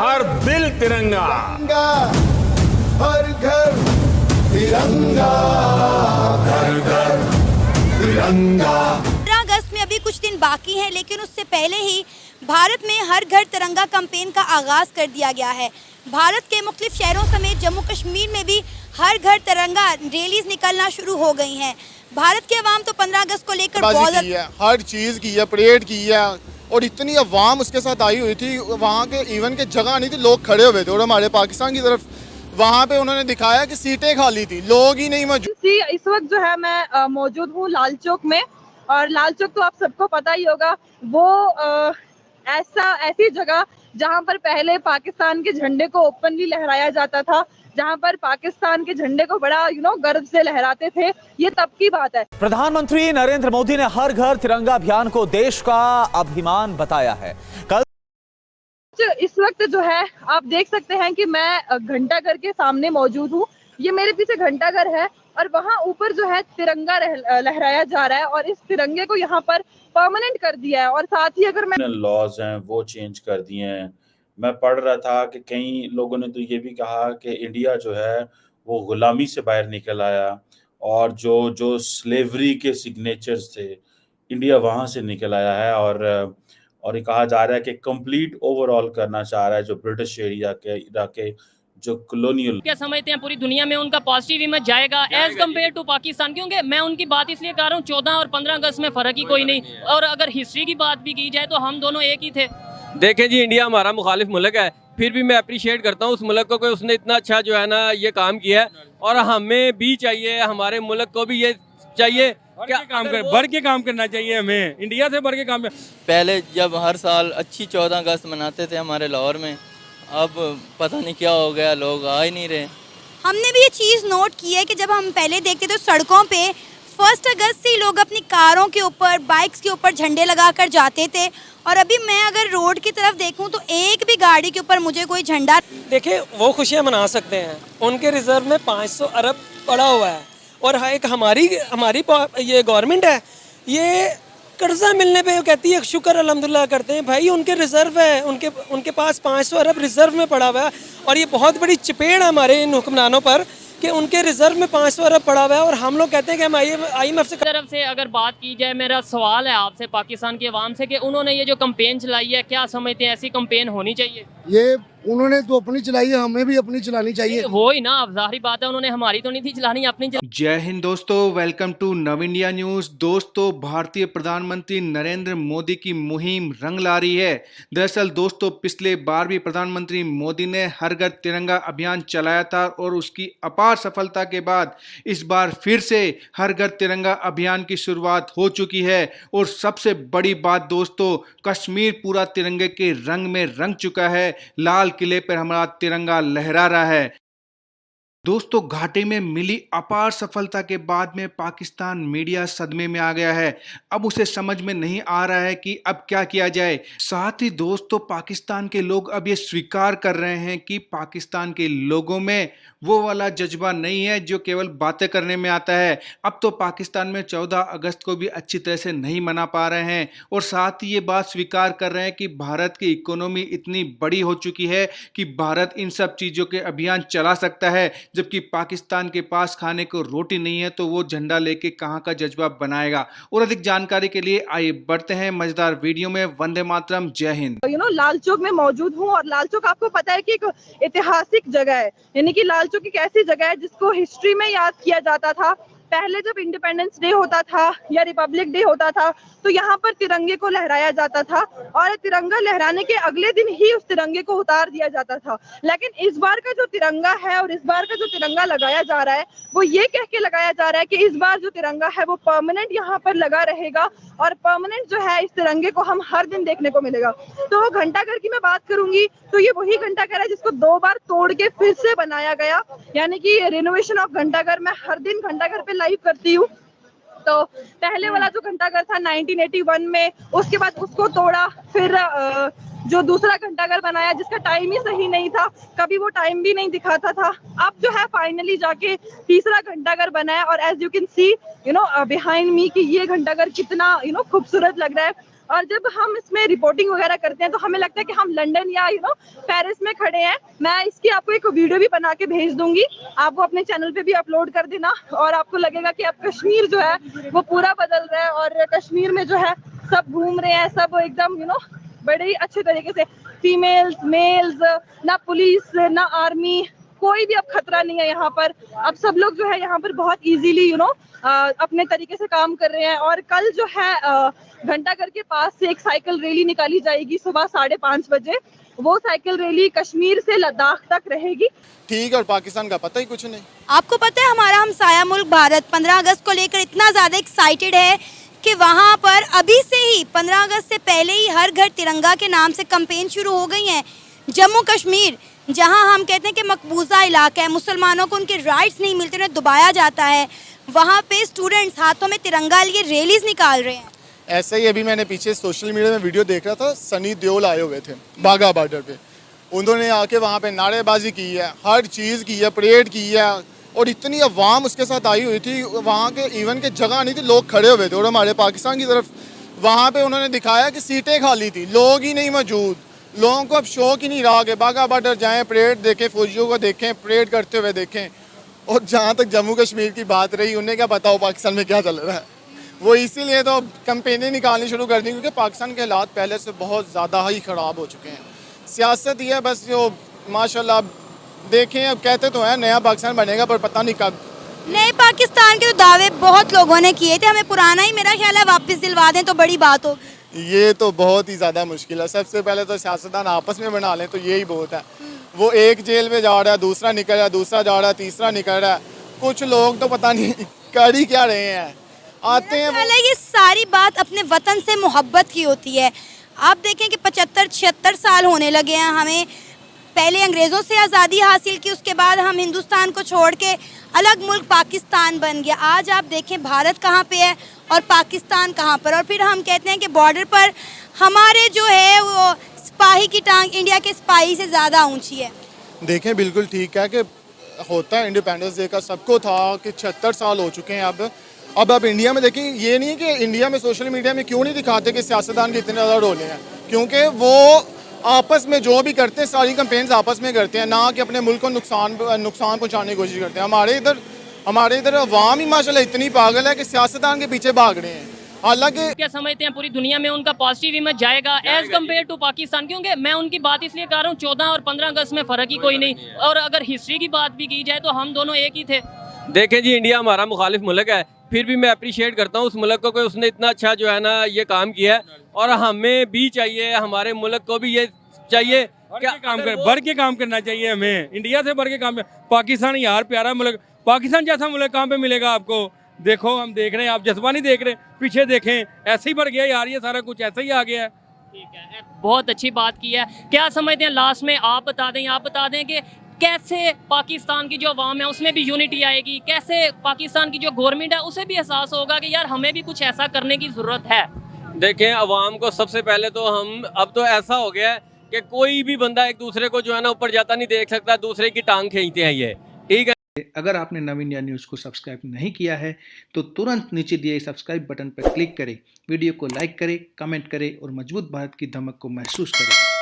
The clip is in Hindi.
हर दिल तिरंगा, हर घर तिरंगा, घर घर तिरंगा। 15 अगस्त में अभी कुछ दिन बाकी हैं, लेकिन उससे पहले ही भारत में हर घर तिरंगा कैंपेन का आगाज कर दिया गया है। भारत के मुख्तलिफ शहरों समेत जम्मू कश्मीर में भी हर घर तिरंगा रैलीज निकलना शुरू हो गई हैं। भारत के अवाम तो 15 अगस्त को लेकर बहुत हर चीज़ की है, परेड की है, और इतनी अवाम उसके साथ आई हुई थी। वहाँ के इवन के जगह नहीं थी, लोग खड़े हुए थे। और हमारे पाकिस्तान की तरफ वहाँ पे उन्होंने दिखाया कि सीटें खाली थी, लोग ही नहीं मौजूद। इस वक्त जो है मैं मौजूद हूँ लाल चौक में, और लाल चौक तो आप सबको पता ही होगा, वो ऐसी जगह जहाँ पर पहले पाकिस्तान के झंडे को ओपनली लहराया जाता था, जहाँ पर पाकिस्तान के झंडे को बड़ा गर्व से लहराते थे। ये तब की बात है। प्रधानमंत्री नरेंद्र मोदी ने हर घर तिरंगा अभियान को देश का अभिमान बताया है। कल इस वक्त जो है आप देख सकते हैं कि मैं घंटाघर के सामने मौजूद हूँ। ये मेरे पीछे घंटाघर है और वहाँ ऊपर जो है तिरंगा लहराया जा रहा है, और इस तिरंगे को यहाँ पर परमानेंट कर दिया है। और साथ ही अगर मैं लॉज हैं वो चेंज कर दिए हैं। मैं पढ़ रहा था कि कई लोगों ने तो ये भी कहा कि इंडिया जो है वो गुलामी से बाहर निकल आया, और जो स्लेवरी के सिग्नेचर्स थे इंडिया वहां से निकल आया है। और ये कहा जा रहा है कि कंप्लीट ओवरऑल करना चाह रहा है जो ब्रिटिश एरिया के जो कॉलोनियल। क्या समझते हैं पूरी दुनिया में उनका पॉजिटिव इमेज जाएगा एज कम्पेयर टू पाकिस्तान? क्योंकि मैं उनकी बात इसलिए कर रहा हूँ, 14 और 15 अगस्त में फर्क ही कोई नहीं। और अगर हिस्ट्री की बात भी की जाए तो हम दोनों एक ही थे। देखें जी, इंडिया हमारा मुखालिफ मुल्क है, फिर भी मैं अप्रिशिएट करता हूँ उस मुल्क को कि उसने इतना अच्छा जो है ना ये काम किया है, और हमें भी चाहिए, हमारे मुल्क को भी ये चाहिए बढ़ के काम करना चाहिए। हमें इंडिया से बढ़ के काम। पहले जब हर साल अच्छी 14 अगस्त मनाते थे हमारे लाहौर में, अब पता नहीं क्या हो गया, लोग आ ही नहीं रहे। हमने भी ये चीज़ नोट की है कि जब हम पहले देखते तो सड़कों पे 1 अगस्त से लोग अपनी कारों के ऊपर, बाइक्स के ऊपर झंडे लगाकर जाते थे, और अभी मैं अगर रोड की तरफ देखूं तो एक भी गाड़ी के ऊपर मुझे कोई झंडा। देखिए, वो खुशियां मना सकते हैं, उनके रिजर्व में 500 अरब पड़ा हुआ है, और एक हमारी ये गवर्नमेंट है, ये कर्जा मिलने पे कहती है शुक्र अल्हम्दुलिल्लाह करते हैं। भाई उनके रिजर्व है, उनके पास 500 अरब रिजर्व में पड़ा हुआ है, और ये बहुत बड़ी चपेड़ है हमारे इन हुक्मरानों पर कि उनके रिजर्व में 500 अरब पड़ा हुआ है, और हम लोग कहते हैं कि हम IMF से तरफ से अगर बात की जाए, मेरा सवाल है आपसे पाकिस्तान के अवाम से कि उन्होंने ये जो कैंपेन चलाई है, क्या समझते हैं ऐसी कैंपेन होनी चाहिए? ये उन्होंने तो अपनी चलाई है, हमें भी अपनी चलानी चाहिए। वो ही ना, जाहिर बात है उन्होंने हमारी तो नहीं थी चलानी, अपनी जय हिंद दोस्तों, वेलकम टू नव इंडिया न्यूज। दोस्तों, भारतीय प्रधानमंत्री नरेंद्र मोदी की मुहिम रंग ला रही है। दरअसल दोस्तों, पिछले बार भी प्रधानमंत्री मोदी ने हर घर तिरंगा अभियान चलाया था, और उसकी अपार सफलता के बाद इस बार फिर से हर घर तिरंगा अभियान की शुरुआत हो चुकी है। और सबसे बड़ी बात दोस्तों, कश्मीर पूरा तिरंगे के रंग में रंग चुका है। लाल किले पर हमारा तिरंगा लहरा रहा है। दोस्तों, घाटी में मिली अपार सफलता के बाद में पाकिस्तान मीडिया सदमे में आ गया है। अब उसे समझ में नहीं आ रहा है कि अब क्या किया जाए। साथ ही दोस्तों, पाकिस्तान के लोग अब ये स्वीकार कर रहे हैं कि पाकिस्तान के लोगों में वो वाला जज्बा नहीं है जो केवल बातें करने में आता है। अब तो पाकिस्तान में 14 अगस्त को भी अच्छी तरह से नहीं मना पा रहे हैं, और साथ ही ये बात स्वीकार कर रहे हैं कि भारत की इकोनॉमी इतनी बड़ी हो चुकी है कि भारत इन सब चीज़ों के अभियान चला सकता है, जबकि पाकिस्तान के पास खाने को रोटी नहीं है तो वो झंडा लेके कहां का जज्बा बनाएगा। और अधिक जानकारी के लिए आइए बढ़ते हैं मजेदार वीडियो में। वंदे मातरम, जय हिंद। लाल चौक में मौजूद हूँ, और लाल चौक आपको पता है कि एक ऐतिहासिक जगह है, यानी कि लाल चौक एक ऐसी जगह है जिसको हिस्ट्री में याद किया जाता था। पहले जब इंडिपेंडेंस डे होता था या रिपब्लिक डे होता था तो यहाँ पर तिरंगे को लहराया जाता था, और तिरंगा लहराने के अगले दिन ही उस तिरंगे को उतार दिया जाता था। लेकिन इस बार का जो तिरंगा है, और इस बार का जो तिरंगा लगाया जा रहा है, वो ये कह के लगाया जा रहा है कि इस बार जो तिरंगा है वो परमानेंट यहाँ पर लगा रहेगा, और परमानेंट जो है इस तिरंगे को हम हर दिन देखने को मिलेगा। तो घंटाघर की मैं बात करूंगी तो ये वही घंटाघर है जिसको 2 बार तोड़ के फिर से बनाया गया, यानी कि रिनोवेशन ऑफ घंटाघर। मैं हर दिन घंटाघर पे लाइव करती हूँ। तो पहले वाला जो घंटाघर था 1981 में, उसके बाद उसको तोड़ा, फिर जो दूसरा घंटाघर बनाया जिसका टाइम ही सही नहीं था, कभी वो टाइम भी नहीं दिखाता था। अब जो है फाइनली जाके तीसरा घंटाघर बनाया, और as you can see behind me कि ये घंटाघर कितना खूबसूरत लग रहा है। और जब हम इसमें रिपोर्टिंग वगैरह करते हैं तो हमें लगता है कि हम लंदन या पेरिस में खड़े हैं। मैं इसकी आपको एक वीडियो भी बना के भेज दूंगी, आप वो अपने चैनल पे भी अपलोड कर देना और आपको लगेगा कि अब कश्मीर जो है वो पूरा बदल रहा है और कश्मीर में जो है सब घूम रहे हैं, सब एकदम बड़े ही अच्छे तरीके से, फीमेल्स मेल्स, ना पुलिस ना आर्मी, कोई भी अब खतरा नहीं है यहाँ पर। अब सब लोग जो है यहाँ पर बहुत इजीली अपने तरीके से काम कर रहे हैं। और कल जो है घंटाघर के पास से एक साइकिल रैली निकाली जाएगी सुबह 5:30 बजे। वो साइकिल रैली कश्मीर से लद्दाख तक रहेगी। ठीक है, और पाकिस्तान का पता ही कुछ नहीं। आपको पता है हमारा हमसाया मुल्क भारत 15 अगस्त को लेकर इतना ज़्यादा एक्साइटेड है कि वहाँ पर अभी से ही 15 अगस्त से पहले ही हर घर तिरंगा के नाम से कैंपेन शुरू हो गई हैं। जम्मू कश्मीर, जहाँ हम कहते हैं कि मकबूजा इलाका है, मुसलमानों को उनके राइट्स नहीं मिलते, उन्हें दबाया जाता है, वहाँ पे स्टूडेंट्स हाथों में तिरंगा लिए रैलीज निकाल रहे हैं। ऐसे ही अभी मैंने पीछे सोशल मीडिया में वीडियो देख रहा था, सनी देओल आए हुए थे बाघा बॉर्डर पे, उन्होंने आके वहाँ पे नारेबाजी की है, हर चीज़ की है, परेड की है, और इतनी अवाम उसके साथ आई हुई थी, वहाँ के इवन के जगह नहीं थी, लोग खड़े हुए थे। और हमारे पाकिस्तान की तरफ वहाँ पे उन्होंने दिखाया कि सीटें खाली थी, लोग ही नहीं मौजूद। लोगों को अब शौक ही नहीं रहा कि बाघा बॉर्डर जाएं, परेड देखें, फौजियों को देखें, परेड करते हुए देखें। और जहाँ तक जम्मू कश्मीर की बात रही, उन्हें क्या बताओ पाकिस्तान में क्या चल रहा है। वो इसीलिए तो कैंपेनें निकालनी शुरू कर दी क्योंकि पाकिस्तान के हालात पहले से बहुत ज़्यादा ही ख़राब हो चुके हैं। सियासत ही है बस, जो माशाल्लाह देखें, अब कहते तो हैं नया पाकिस्तान बनेगा, पर पता नहीं कब। नए पाकिस्तान के तो दावे बहुत लोगों ने किए थे, हमें पुराना ही मेरा ख्याल है वापस दिलवा दें तो बड़ी बात हो। ये तो बहुत ही ज़्यादा मुश्किल है। सबसे पहले तो सियासतदान आपस में बना लें तो यही बहुत है। वो एक जेल में जा रहा है, दूसरा निकल रहा है, दूसरा जा रहा है, तीसरा निकल रहा है। कुछ लोग तो पता नहीं कर ही क्या रहे हैं, आते हैं। ये सारी बात अपने वतन से मोहब्बत की होती है। आप देखें कि 75-76 साल होने लगे हैं हमें, पहले अंग्रेज़ों से आज़ादी हासिल की, उसके बाद हम हिंदुस्तान को छोड़ के अलग मुल्क पाकिस्तान बन गया। आज आप देखें भारत कहाँ पे है और पाकिस्तान कहाँ पर, और फिर हम कहते हैं कि बॉर्डर पर हमारे जो है वो सिपाही की टांग इंडिया के सिपाही से ज़्यादा ऊंची है। देखें बिल्कुल ठीक है कि होता है इंडिपेंडेंस डे का, सबको था कि 76 साल हो चुके हैं अब आप इंडिया में देखें, ये नहीं कि इंडिया में सोशल मीडिया में क्यों नहीं दिखाते कि सियासतदान के इतने ज़्यादा रोल हैं, क्योंकि वो आपस में जो भी करते हैं सारी कैंपेन्स आपस में करते हैं, ना कि अपने मुल्क को नुकसान पहुंचाने की कोशिश करते हैं। हमारे इधर अवाम ही माशाल्लाह इतनी पागल है कि सियासतदान के पीछे भाग रहे हैं। हालांकि क्या समझते हैं पूरी दुनिया में उनका पॉजिटिव इमेज जाएगा एज कम्पेयर टू पाकिस्तान? क्योंकि मैं उनकी बात इसलिए कर रहा हूँ, 14 और 15 अगस्त में फ़र्क ही कोई नहीं, और अगर हिस्ट्री की बात भी की जाए तो हम दोनों एक ही थे। देखें जी, इंडिया हमारा मुखालिफ मुल्क है, फिर भी मैं अप्रिशिएट करता हूँ उस मुल्क को कि उसने इतना अच्छा जो है ना ये काम किया है, और हमें भी चाहिए, हमारे मुल्क को भी ये चाहिए बढ़ के काम करना चाहिए। हमें इंडिया से बढ़ के काम, पाकिस्तान यार प्यारा मुल्क, पाकिस्तान जैसा मुल्क कहाँ पे मिलेगा आपको? देखो हम देख रहे हैं, आप जज्बा नहीं देख रहे, पीछे देखें, ऐसे ही बढ़ गया यार, ये सारा कुछ ऐसा ही आ गया है। ठीक है, बहुत अच्छी बात की है। क्या समझते हैं लास्ट में आप बता दें कि कैसे पाकिस्तान की जो अवाम है उसमें भी यूनिटी आएगी, कैसे पाकिस्तान की जो गवर्नमेंट है उसे भी एहसास होगा कि यार हमें भी कुछ ऐसा करने की ज़रूरत है। देखें, अवाम को सबसे पहले तो अब तो ऐसा हो गया है कि कोई भी बंदा एक दूसरे को जो है ना ऊपर जाता नहीं देख सकता, दूसरे की टांग खींचते हैं ये, ठीक है। अगर आपने नव इंडिया न्यूज़ को सब्सक्राइब नहीं किया है तो तुरंत नीचे दिए सब्सक्राइब बटन पर क्लिक करें, वीडियो को लाइक करें, कमेंट करें और मजबूत भारत की धमक को महसूस करें।